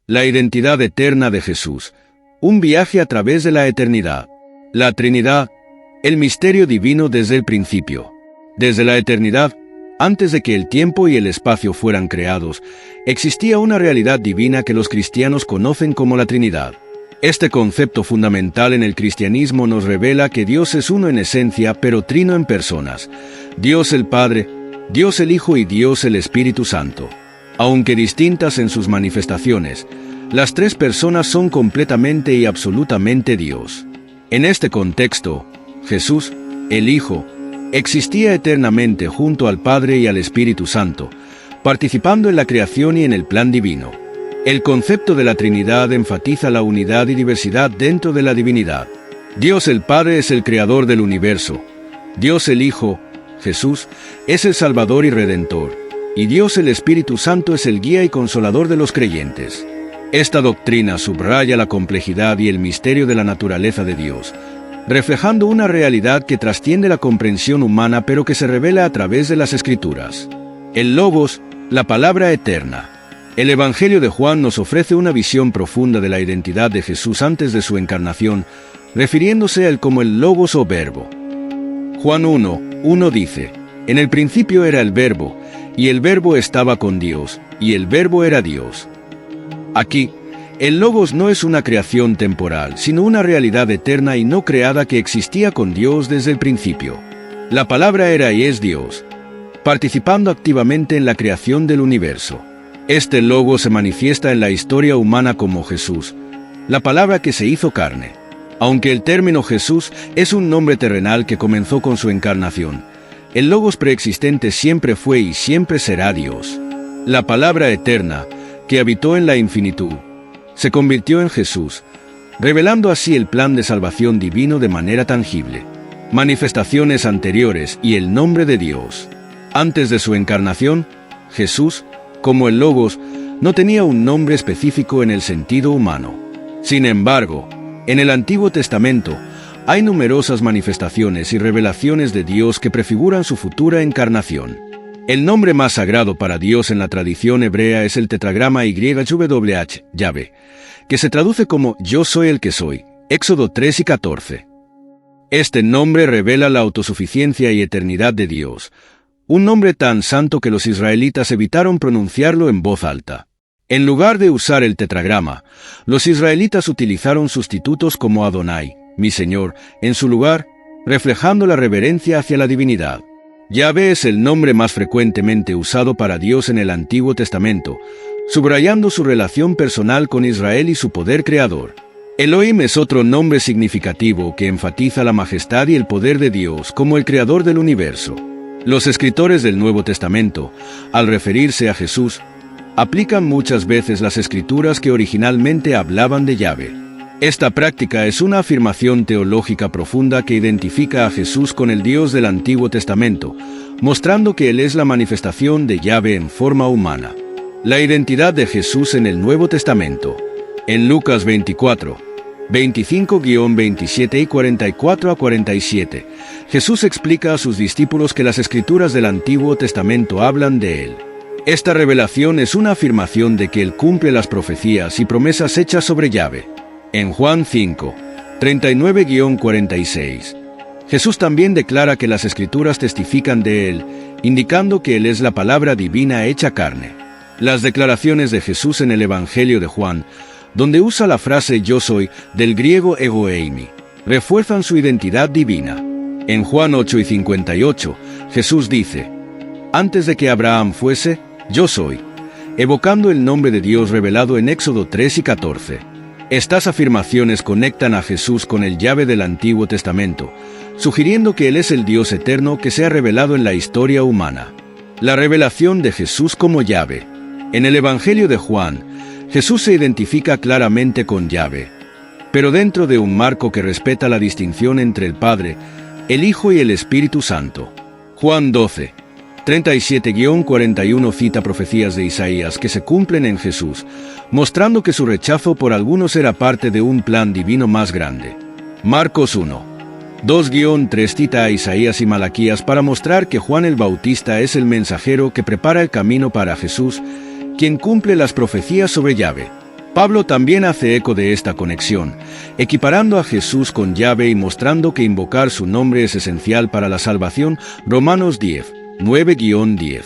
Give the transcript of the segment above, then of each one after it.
La identidad eterna de Jesús. Un viaje a través de la eternidad. La Trinidad. El misterio divino desde el principio. Desde la eternidad, antes de que el tiempo y el espacio fueran creados, existía una realidad divina que los cristianos conocen como la Trinidad. Este concepto fundamental en el cristianismo nos revela que Dios es uno en esencia, pero trino en personas. Dios el Padre, Dios el Hijo y Dios el Espíritu Santo. Aunque distintas en sus manifestaciones, las tres personas son completamente y absolutamente Dios. En este contexto, Jesús, el Hijo, existía eternamente junto al Padre y al Espíritu Santo, participando en la creación y en el plan divino. El concepto de la Trinidad enfatiza la unidad y diversidad dentro de la divinidad. Dios el Padre es el creador del universo. Dios el Hijo, Jesús, es el Salvador y Redentor. Y Dios el Espíritu Santo es el guía y consolador de los creyentes. Esta doctrina subraya la complejidad y el misterio de la naturaleza de Dios, reflejando una realidad que trasciende la comprensión humana pero que se revela a través de las Escrituras. El Logos, la palabra eterna. El Evangelio de Juan nos ofrece una visión profunda de la identidad de Jesús antes de su encarnación, refiriéndose a él como el Logos o Verbo. Juan 1:1 dice: En el principio era el Verbo, y el Verbo estaba con Dios, y el Verbo era Dios. Aquí, el Logos no es una creación temporal, sino una realidad eterna y no creada que existía con Dios desde el principio. La palabra era y es Dios, participando activamente en la creación del universo. Este Logos se manifiesta en la historia humana como Jesús, la palabra que se hizo carne. Aunque el término Jesús es un nombre terrenal que comenzó con su encarnación, el Logos preexistente siempre fue y siempre será Dios. La palabra eterna, que habitó en la infinitud, se convirtió en Jesús, revelando así el plan de salvación divino de manera tangible. Manifestaciones anteriores y el nombre de Dios. Antes de su encarnación, Jesús, como el Logos, no tenía un nombre específico en el sentido humano. Sin embargo, en el Antiguo Testamento, hay numerosas manifestaciones y revelaciones de Dios que prefiguran su futura encarnación. El nombre más sagrado para Dios en la tradición hebrea es el tetragrama YHWH, Yahvé, que se traduce como Yo soy el que soy, Éxodo 3:14. Este nombre revela la autosuficiencia y eternidad de Dios, un nombre tan santo que los israelitas evitaron pronunciarlo en voz alta. En lugar de usar el tetragrama, los israelitas utilizaron sustitutos como Adonai, mi Señor, en su lugar, reflejando la reverencia hacia la divinidad. Yahvé es el nombre más frecuentemente usado para Dios en el Antiguo Testamento, subrayando su relación personal con Israel y su poder creador. Elohim es otro nombre significativo que enfatiza la majestad y el poder de Dios como el creador del universo. Los escritores del Nuevo Testamento, al referirse a Jesús, aplican muchas veces las escrituras que originalmente hablaban de Yahvé. Esta práctica es una afirmación teológica profunda que identifica a Jesús con el Dios del Antiguo Testamento, mostrando que Él es la manifestación de Yahvé en forma humana. La identidad de Jesús en el Nuevo Testamento. En Lucas 24, 25-27 y 44-47, Jesús explica a sus discípulos que las escrituras del Antiguo Testamento hablan de Él. Esta revelación es una afirmación de que Él cumple las profecías y promesas hechas sobre Yahvé. En Juan 5, 39-46, Jesús también declara que las Escrituras testifican de Él, indicando que Él es la palabra divina hecha carne. Las declaraciones de Jesús en el Evangelio de Juan, donde usa la frase yo soy, del griego ego eimi, refuerzan su identidad divina. En Juan 8:58, Jesús dice: Antes de que Abraham fuese, yo soy, evocando el nombre de Dios revelado en Éxodo 3:14. Estas afirmaciones conectan a Jesús con el Yahvé del Antiguo Testamento, sugiriendo que Él es el Dios eterno que se ha revelado en la historia humana. La revelación de Jesús como Yahvé. En el Evangelio de Juan, Jesús se identifica claramente con Yahvé, pero dentro de un marco que respeta la distinción entre el Padre, el Hijo y el Espíritu Santo. Juan 12, 37-41 cita profecías de Isaías que se cumplen en Jesús, mostrando que su rechazo por algunos era parte de un plan divino más grande. Marcos 1, 2-3 cita a Isaías y Malaquías para mostrar que Juan el Bautista es el mensajero que prepara el camino para Jesús, quien cumple las profecías sobre Yahvé. Pablo también hace eco de esta conexión, equiparando a Jesús con Yahvé y mostrando que invocar su nombre es esencial para la salvación. Romanos 10, 9-10.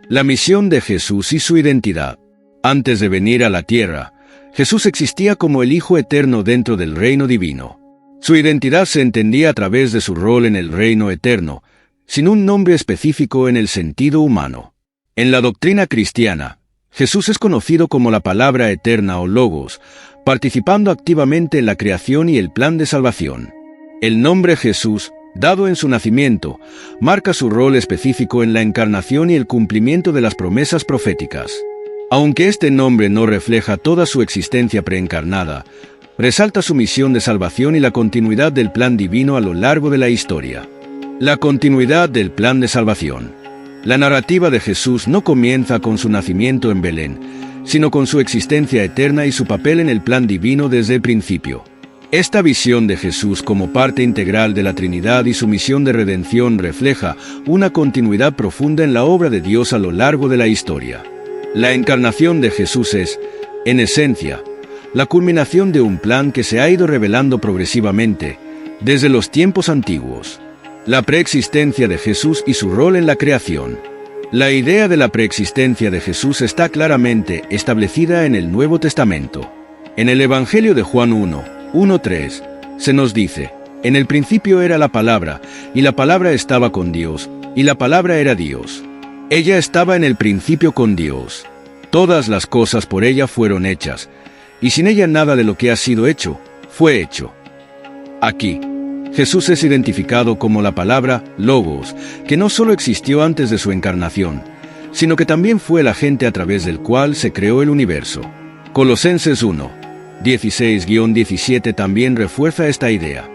La misión de Jesús y su identidad. Antes de venir a la tierra, Jesús existía como el Hijo eterno dentro del reino divino. Su identidad se entendía a través de su rol en el reino eterno, sin un nombre específico en el sentido humano. En la doctrina cristiana, Jesús es conocido como la palabra eterna o Logos, participando activamente en la creación y el plan de salvación. El nombre Jesús, dado en su nacimiento, marca su rol específico en la encarnación y el cumplimiento de las promesas proféticas. Aunque este nombre no refleja toda su existencia preencarnada, resalta su misión de salvación y la continuidad del plan divino a lo largo de la historia. La continuidad del plan de salvación. La narrativa de Jesús no comienza con su nacimiento en Belén, sino con su existencia eterna y su papel en el plan divino desde el principio. Esta visión de Jesús como parte integral de la Trinidad y su misión de redención refleja una continuidad profunda en la obra de Dios a lo largo de la historia. La encarnación de Jesús es, en esencia, la culminación de un plan que se ha ido revelando progresivamente desde los tiempos antiguos. La preexistencia de Jesús y su rol en la creación. La idea de la preexistencia de Jesús está claramente establecida en el Nuevo Testamento. En el Evangelio de Juan 1:3, se nos dice: en el principio era la palabra, y la palabra estaba con Dios, y la palabra era Dios. Ella estaba en el principio con Dios. Todas las cosas por ella fueron hechas, y sin ella nada de lo que ha sido hecho, fue hecho. Aquí, Jesús es identificado como la palabra Logos, que no solo existió antes de su encarnación, sino que también fue el agente a través del cual se creó el universo. Colosenses 1:16-17 también refuerza esta idea.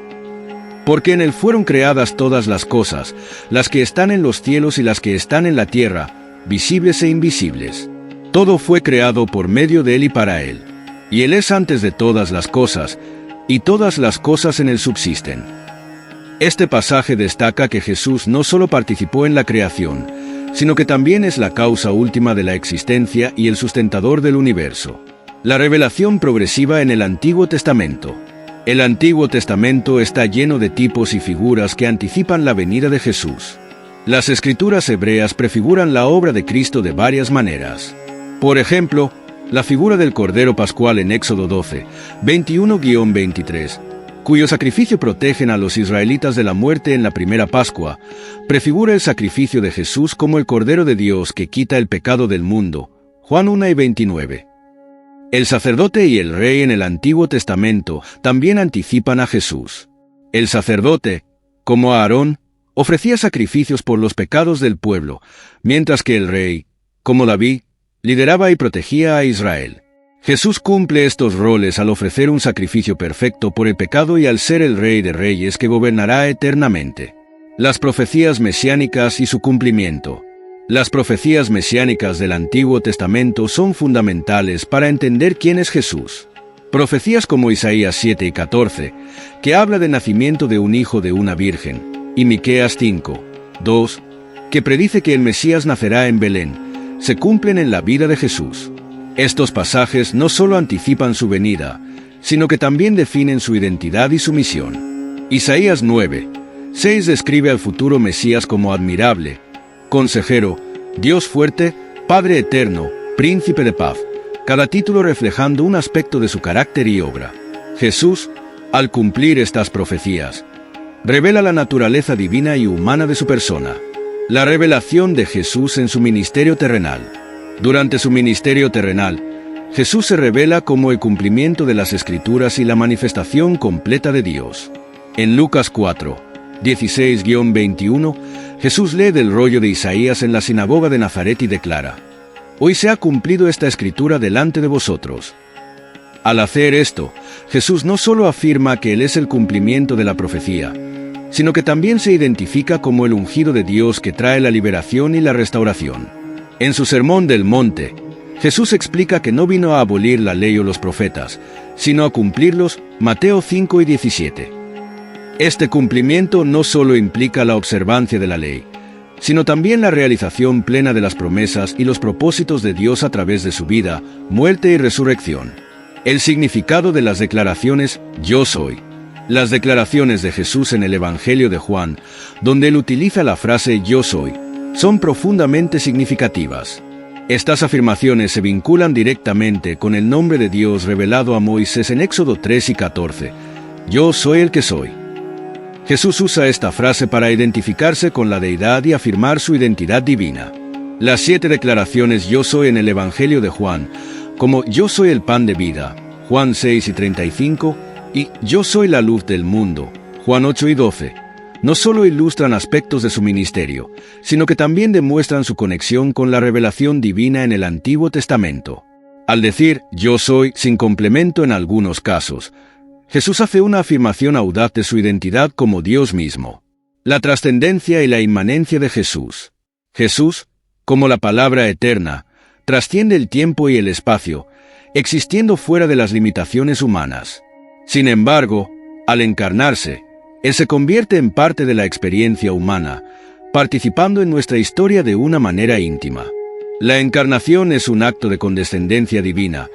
Porque en él fueron creadas todas las cosas, las que están en los cielos y las que están en la tierra, visibles e invisibles. Todo fue creado por medio de él y para él. Y él es antes de todas las cosas, y todas las cosas en él subsisten. Este pasaje destaca que Jesús no solo participó en la creación, sino que también es la causa última de la existencia y el sustentador del universo. La revelación progresiva en el Antiguo Testamento. El Antiguo Testamento está lleno de tipos y figuras que anticipan la venida de Jesús. Las escrituras hebreas prefiguran la obra de Cristo de varias maneras. Por ejemplo, la figura del Cordero Pascual en Éxodo 12, 21-23, cuyo sacrificio protegen a los israelitas de la muerte en la primera Pascua, prefigura el sacrificio de Jesús como el Cordero de Dios que quita el pecado del mundo. Juan 1:29. El sacerdote y el rey en el Antiguo Testamento también anticipan a Jesús. El sacerdote, como Aarón, ofrecía sacrificios por los pecados del pueblo, mientras que el rey, como David, lideraba y protegía a Israel. Jesús cumple estos roles al ofrecer un sacrificio perfecto por el pecado y al ser el Rey de Reyes que gobernará eternamente. Las profecías mesiánicas y su cumplimiento. Las profecías mesiánicas del Antiguo Testamento son fundamentales para entender quién es Jesús. Profecías como Isaías 7:14, que habla del nacimiento de un hijo de una virgen, y Miqueas 5:2, que predice que el Mesías nacerá en Belén, se cumplen en la vida de Jesús. Estos pasajes no solo anticipan su venida, sino que también definen su identidad y su misión. Isaías 9:6 describe al futuro Mesías como admirable, consejero, Dios fuerte, Padre eterno, príncipe de paz, cada título reflejando un aspecto de su carácter y obra. Jesús, al cumplir estas profecías, revela la naturaleza divina y humana de su persona. La revelación de Jesús en su ministerio terrenal. Durante su ministerio terrenal, Jesús se revela como el cumplimiento de las Escrituras y la manifestación completa de Dios. En Lucas 4:16-21, Jesús lee del rollo de Isaías en la sinagoga de Nazaret y declara: «Hoy se ha cumplido esta escritura delante de vosotros». Al hacer esto, Jesús no solo afirma que Él es el cumplimiento de la profecía, sino que también se identifica como el ungido de Dios que trae la liberación y la restauración. En su Sermón del Monte, Jesús explica que no vino a abolir la ley o los profetas, sino a cumplirlos. Mateo 5:17. Este cumplimiento no solo implica la observancia de la ley, sino también la realización plena de las promesas y los propósitos de Dios a través de su vida, muerte y resurrección. El significado de las declaraciones «Yo soy». Las declaraciones de Jesús en el Evangelio de Juan, donde él utiliza la frase «Yo soy», son profundamente significativas. Estas afirmaciones se vinculan directamente con el nombre de Dios revelado a Moisés en Éxodo 3 y 14. «Yo soy el que soy». Jesús usa esta frase para identificarse con la deidad y afirmar su identidad divina. Las 7 declaraciones «Yo soy» en el Evangelio de Juan, como «Yo soy el pan de vida», Juan 6 y 35, y «Yo soy la luz del mundo», Juan 8 y 12, no solo ilustran aspectos de su ministerio, sino que también demuestran su conexión con la revelación divina en el Antiguo Testamento. Al decir «yo soy» sin complemento en algunos casos, Jesús hace una afirmación audaz de su identidad como Dios mismo. La trascendencia y la inmanencia de Jesús. Jesús, como la palabra eterna, trasciende el tiempo y el espacio, existiendo fuera de las limitaciones humanas. Sin embargo, al encarnarse, Él se convierte en parte de la experiencia humana, participando en nuestra historia de una manera íntima. La encarnación es un acto de condescendencia divina,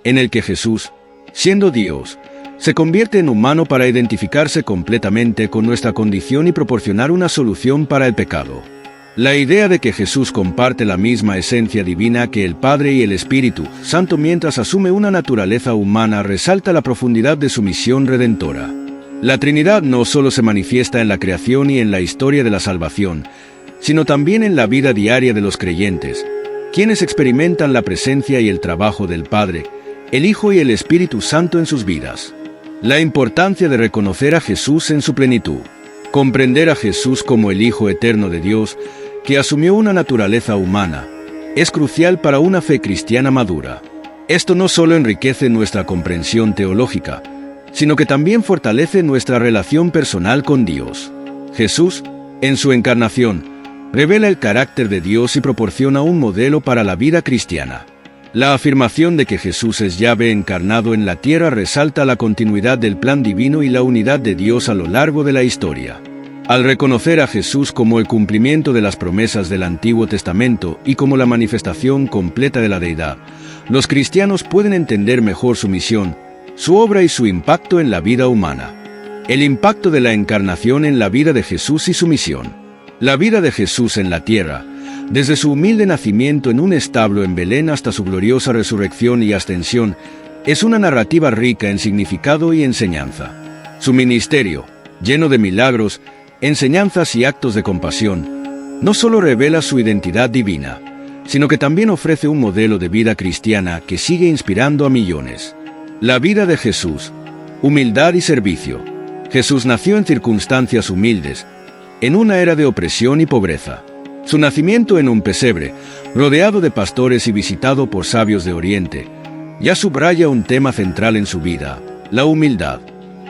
en el que Jesús, siendo Dios, se convierte en humano para identificarse completamente con nuestra condición y proporcionar una solución para el pecado. La idea de que Jesús comparte la misma esencia divina que el Padre y el Espíritu Santo mientras asume una naturaleza humana resalta la profundidad de su misión redentora. La Trinidad no solo se manifiesta en la creación y en la historia de la salvación, sino también en la vida diaria de los creyentes, quienes experimentan la presencia y el trabajo del Padre, el Hijo y el Espíritu Santo en sus vidas. La importancia de reconocer a Jesús en su plenitud. Comprender a Jesús como el Hijo eterno de Dios, que asumió una naturaleza humana, es crucial para una fe cristiana madura. Esto no solo enriquece nuestra comprensión teológica, sino que también fortalece nuestra relación personal con Dios. Jesús, en su encarnación, revela el carácter de Dios y proporciona un modelo para la vida cristiana. La afirmación de que Jesús es Yahvé encarnado en la tierra resalta la continuidad del plan divino y la unidad de Dios a lo largo de la historia. Al reconocer a Jesús como el cumplimiento de las promesas del Antiguo Testamento y como la manifestación completa de la deidad, los cristianos pueden entender mejor su misión, su obra y su impacto en la vida humana. El impacto de la encarnación en la vida de Jesús y su misión. La vida de Jesús en la tierra, desde su humilde nacimiento en un establo en Belén hasta su gloriosa resurrección y ascensión, es una narrativa rica en significado y enseñanza. Su ministerio, lleno de milagros, enseñanzas y actos de compasión, no solo revela su identidad divina, sino que también ofrece un modelo de vida cristiana que sigue inspirando a millones. La vida de Jesús, humildad y servicio. Jesús nació en circunstancias humildes, en una era de opresión y pobreza. Su nacimiento en un pesebre, rodeado de pastores y visitado por sabios de Oriente, ya subraya un tema central en su vida, la humildad.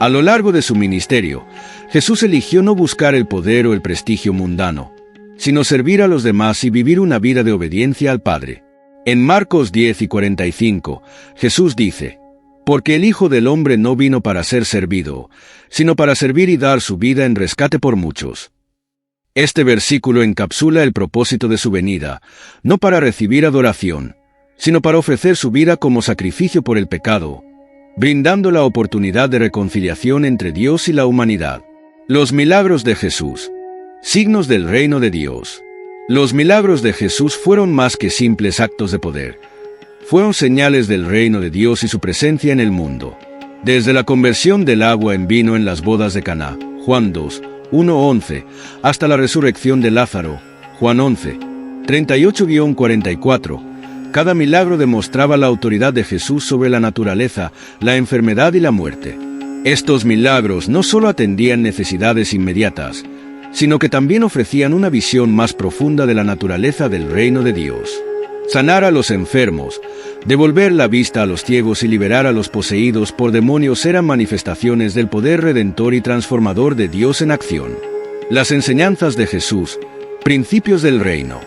A lo largo de su ministerio, Jesús eligió no buscar el poder o el prestigio mundano, sino servir a los demás y vivir una vida de obediencia al Padre. En Marcos 10 y 45, Jesús dice: «Porque el Hijo del Hombre no vino para ser servido, sino para servir y dar su vida en rescate por muchos». Este versículo encapsula el propósito de su venida, no para recibir adoración, sino para ofrecer su vida como sacrificio por el pecado, brindando la oportunidad de reconciliación entre Dios y la humanidad. Los milagros de Jesús. Signos del reino de Dios. Los milagros de Jesús fueron más que simples actos de poder. Fueron señales del reino de Dios y su presencia en el mundo. Desde la conversión del agua en vino en las bodas de Caná, Juan 2, 1-11, hasta la resurrección de Lázaro, Juan 11, 38-44, cada milagro demostraba la autoridad de Jesús sobre la naturaleza, la enfermedad y la muerte. Estos milagros no solo atendían necesidades inmediatas, sino que también ofrecían una visión más profunda de la naturaleza del reino de Dios. Sanar a los enfermos, devolver la vista a los ciegos y liberar a los poseídos por demonios eran manifestaciones del poder redentor y transformador de Dios en acción. Las enseñanzas de Jesús, principios del reino.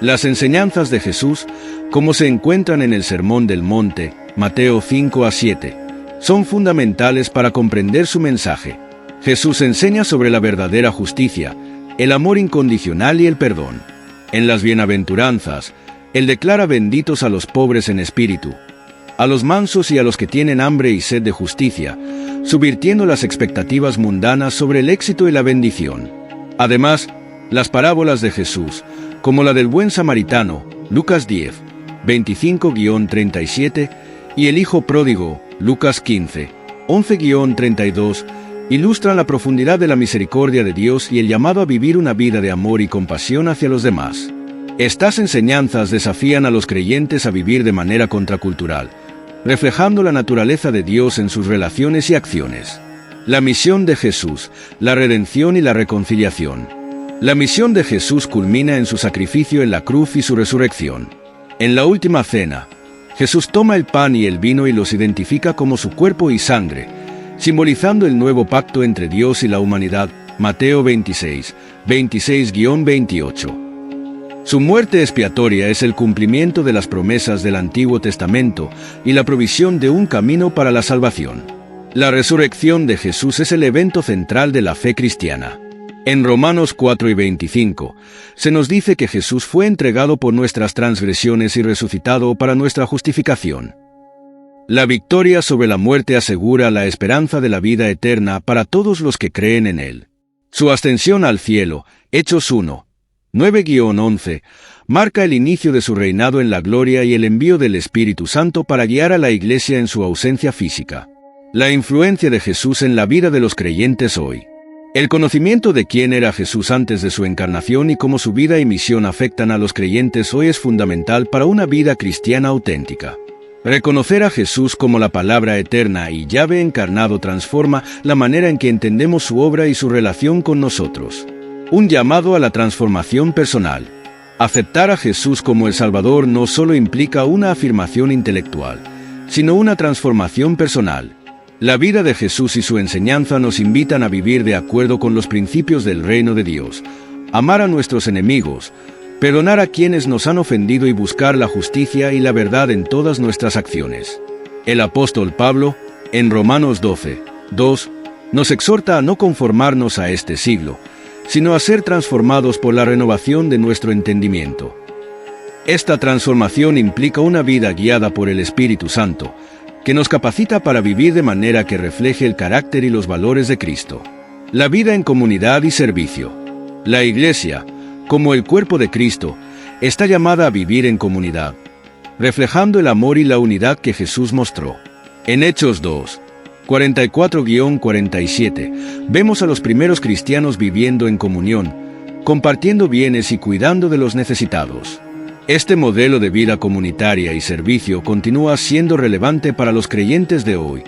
Las enseñanzas de Jesús, como se encuentran en el Sermón del Monte, Mateo 5-7, son fundamentales para comprender su mensaje. Jesús enseña sobre la verdadera justicia, el amor incondicional y el perdón. En las bienaventuranzas, Él declara benditos a los pobres en espíritu, a los mansos y a los que tienen hambre y sed de justicia, subvirtiendo las expectativas mundanas sobre el éxito y la bendición. Además, las parábolas de Jesús, como la del buen samaritano, Lucas 10, 25-37, y el hijo pródigo, Lucas 15, 11-32, ilustran la profundidad de la misericordia de Dios y el llamado a vivir una vida de amor y compasión hacia los demás. Estas enseñanzas desafían a los creyentes a vivir de manera contracultural, reflejando la naturaleza de Dios en sus relaciones y acciones. La misión de Jesús, la redención y la reconciliación. La misión de Jesús culmina en su sacrificio en la cruz y su resurrección. En la última cena, Jesús toma el pan y el vino y los identifica como su cuerpo y sangre, simbolizando el nuevo pacto entre Dios y la humanidad. Mateo 26, 26-28. Su muerte expiatoria es el cumplimiento de las promesas del Antiguo Testamento y la provisión de un camino para la salvación. La resurrección de Jesús es el evento central de la fe cristiana. En Romanos 4:25, se nos dice que Jesús fue entregado por nuestras transgresiones y resucitado para nuestra justificación. La victoria sobre la muerte asegura la esperanza de la vida eterna para todos los que creen en Él. Su ascensión al cielo, Hechos 1, 9-11, marca el inicio de su reinado en la gloria y el envío del Espíritu Santo para guiar a la Iglesia en su ausencia física. La influencia de Jesús en la vida de los creyentes hoy. El conocimiento de quién era Jesús antes de su encarnación y cómo su vida y misión afectan a los creyentes hoy es fundamental para una vida cristiana auténtica. Reconocer a Jesús como la palabra eterna y Yahvé encarnado transforma la manera en que entendemos su obra y su relación con nosotros. Un llamado a la transformación personal. Aceptar a Jesús como el Salvador no solo implica una afirmación intelectual, sino una transformación personal. La vida de Jesús y su enseñanza nos invitan a vivir de acuerdo con los principios del reino de Dios, amar a nuestros enemigos, perdonar a quienes nos han ofendido y buscar la justicia y la verdad en todas nuestras acciones. El apóstol Pablo, en Romanos 12, 2, nos exhorta a no conformarnos a este siglo, sino a ser transformados por la renovación de nuestro entendimiento. Esta transformación implica una vida guiada por el Espíritu Santo, que nos capacita para vivir de manera que refleje el carácter y los valores de Cristo. La vida en comunidad y servicio. La Iglesia, como el cuerpo de Cristo, está llamada a vivir en comunidad, reflejando el amor y la unidad que Jesús mostró. En Hechos 2, 44-47, vemos a los primeros cristianos viviendo en comunión, compartiendo bienes y cuidando de los necesitados. Este modelo de vida comunitaria y servicio continúa siendo relevante para los creyentes de hoy,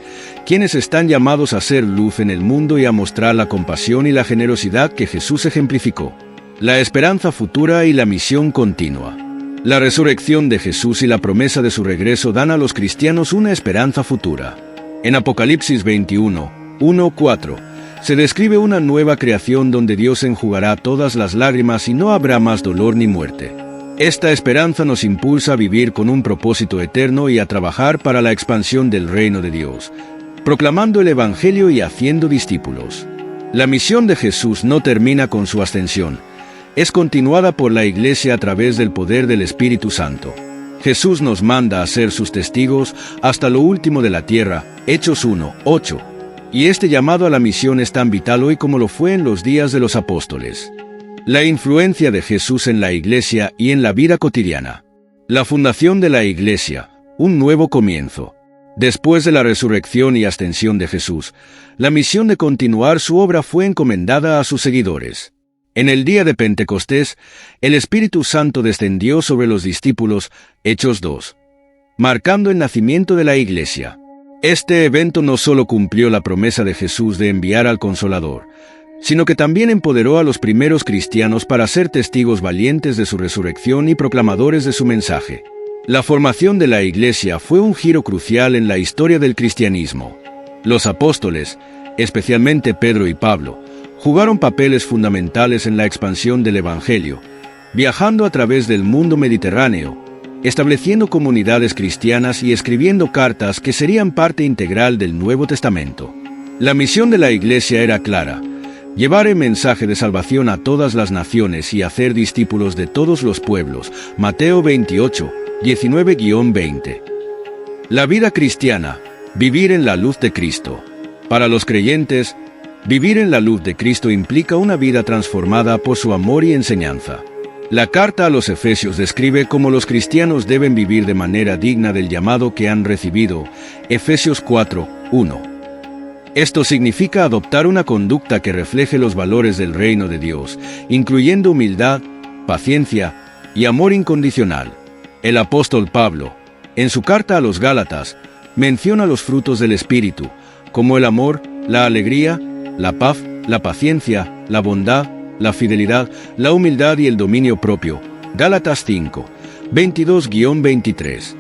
quienes están llamados a ser luz en el mundo y a mostrar la compasión y la generosidad que Jesús ejemplificó. La esperanza futura y la misión continua. La resurrección de Jesús y la promesa de su regreso dan a los cristianos una esperanza futura. En Apocalipsis 21, 1-4, se describe una nueva creación donde Dios enjugará todas las lágrimas y no habrá más dolor ni muerte. Esta esperanza nos impulsa a vivir con un propósito eterno y a trabajar para la expansión del reino de Dios, proclamando el Evangelio y haciendo discípulos. La misión de Jesús no termina con su ascensión, es continuada por la Iglesia a través del poder del Espíritu Santo. Jesús nos manda a ser sus testigos hasta lo último de la tierra, Hechos 1, 8. Y este llamado a la misión es tan vital hoy como lo fue en los días de los apóstoles. La influencia de Jesús en la Iglesia y en la vida cotidiana. La fundación de la Iglesia, un nuevo comienzo. Después de la resurrección y ascensión de Jesús, la misión de continuar su obra fue encomendada a sus seguidores. En el día de Pentecostés, el Espíritu Santo descendió sobre los discípulos, Hechos 2, marcando el nacimiento de la Iglesia. Este evento no solo cumplió la promesa de Jesús de enviar al Consolador, sino que también empoderó a los primeros cristianos para ser testigos valientes de su resurrección y proclamadores de su mensaje. La formación de la Iglesia fue un giro crucial en la historia del cristianismo. Los apóstoles, especialmente Pedro y Pablo, jugaron papeles fundamentales en la expansión del Evangelio, viajando a través del mundo mediterráneo, estableciendo comunidades cristianas y escribiendo cartas que serían parte integral del Nuevo Testamento. La misión de la Iglesia era clara: Llevar el mensaje de salvación a todas las naciones y hacer discípulos de todos los pueblos. Mateo 28, 19-20. La vida cristiana, vivir en la luz de Cristo. Para los creyentes, vivir en la luz de Cristo implica una vida transformada por su amor y enseñanza. La carta a los Efesios describe cómo los cristianos deben vivir de manera digna del llamado que han recibido. Efesios 4, 1. Esto significa adoptar una conducta que refleje los valores del reino de Dios, incluyendo humildad, paciencia y amor incondicional. El apóstol Pablo, en su carta a los Gálatas, menciona los frutos del Espíritu, como el amor, la alegría, la paz, la paciencia, la bondad, la fidelidad, la humildad y el dominio propio. Gálatas 5, 22-23.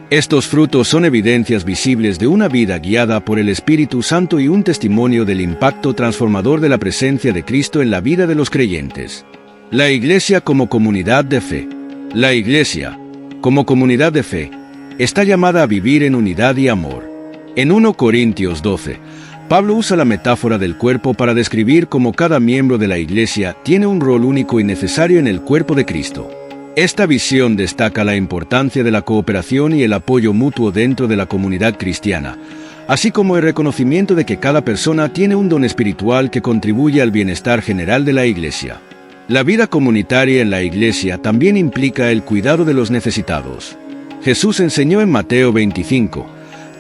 Estos frutos son evidencias visibles de una vida guiada por el Espíritu Santo y un testimonio del impacto transformador de la presencia de Cristo en la vida de los creyentes. La Iglesia como comunidad de fe. La Iglesia, como comunidad de fe, está llamada a vivir en unidad y amor. En 1 Corintios 12, Pablo usa la metáfora del cuerpo para describir cómo cada miembro de la Iglesia tiene un rol único y necesario en el cuerpo de Cristo. Esta visión destaca la importancia de la cooperación y el apoyo mutuo dentro de la comunidad cristiana, así como el reconocimiento de que cada persona tiene un don espiritual que contribuye al bienestar general de la Iglesia. La vida comunitaria en la Iglesia también implica el cuidado de los necesitados. Jesús enseñó en Mateo 25,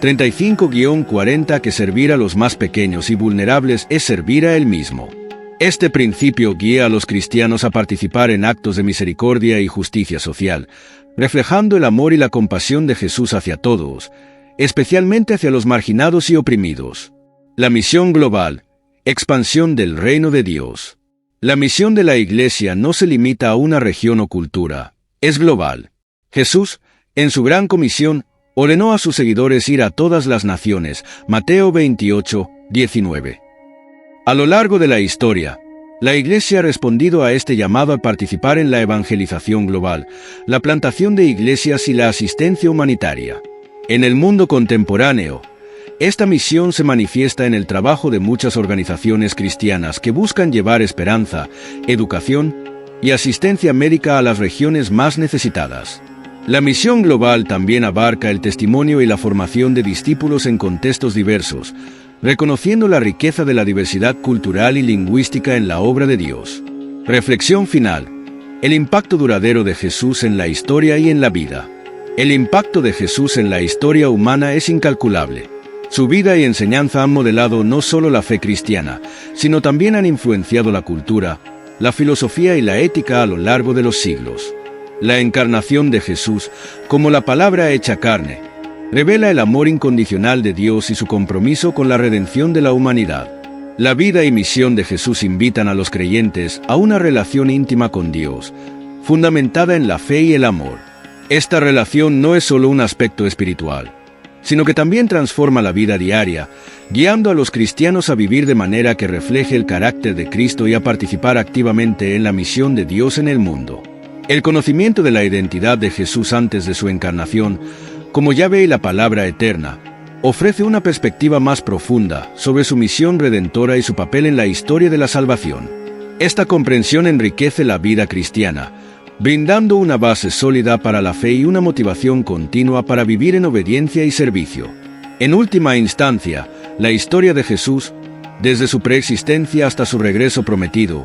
35-40 que servir a los más pequeños y vulnerables es servir a Él mismo. Este principio guía a los cristianos a participar en actos de misericordia y justicia social, reflejando el amor y la compasión de Jesús hacia todos, especialmente hacia los marginados y oprimidos. La misión global, expansión del reino de Dios. La misión de la Iglesia no se limita a una región o cultura, es global. Jesús, en su gran comisión, ordenó a sus seguidores ir a todas las naciones. Mateo 28, 19. A lo largo de la historia, la Iglesia ha respondido a este llamado a participar en la evangelización global, la plantación de iglesias y la asistencia humanitaria. En el mundo contemporáneo, esta misión se manifiesta en el trabajo de muchas organizaciones cristianas que buscan llevar esperanza, educación y asistencia médica a las regiones más necesitadas. La misión global también abarca el testimonio y la formación de discípulos en contextos diversos, reconociendo la riqueza de la diversidad cultural y lingüística en la obra de Dios. Reflexión final. El impacto duradero de Jesús en la historia y en la vida. El impacto de Jesús en la historia humana es incalculable. Su vida y enseñanza han modelado no solo la fe cristiana, sino también han influenciado la cultura, la filosofía y la ética a lo largo de los siglos. La encarnación de Jesús, como la palabra hecha carne, revela el amor incondicional de Dios y su compromiso con la redención de la humanidad. La vida y misión de Jesús invitan a los creyentes a una relación íntima con Dios, fundamentada en la fe y el amor. Esta relación no es solo un aspecto espiritual, sino que también transforma la vida diaria, guiando a los cristianos a vivir de manera que refleje el carácter de Cristo y a participar activamente en la misión de Dios en el mundo. El conocimiento de la identidad de Jesús antes de su encarnación, como Yahvé y la palabra eterna, ofrece una perspectiva más profunda sobre su misión redentora y su papel en la historia de la salvación. Esta comprensión enriquece la vida cristiana, brindando una base sólida para la fe y una motivación continua para vivir en obediencia y servicio. En última instancia, la historia de Jesús, desde su preexistencia hasta su regreso prometido,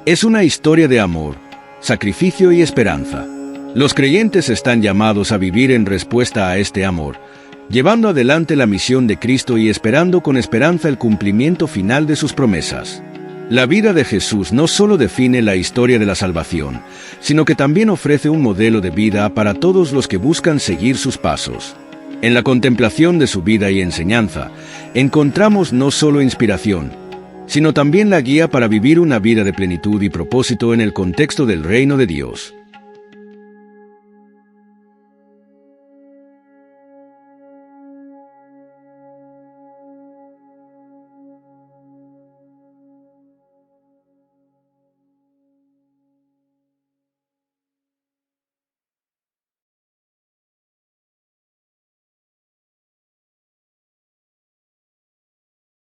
es una historia de amor, sacrificio y esperanza. Los creyentes están llamados a vivir en respuesta a este amor, llevando adelante la misión de Cristo y esperando con esperanza el cumplimiento final de sus promesas. La vida de Jesús no solo define la historia de la salvación, sino que también ofrece un modelo de vida para todos los que buscan seguir sus pasos. En la contemplación de su vida y enseñanza, encontramos no solo inspiración, sino también la guía para vivir una vida de plenitud y propósito en el contexto del reino de Dios.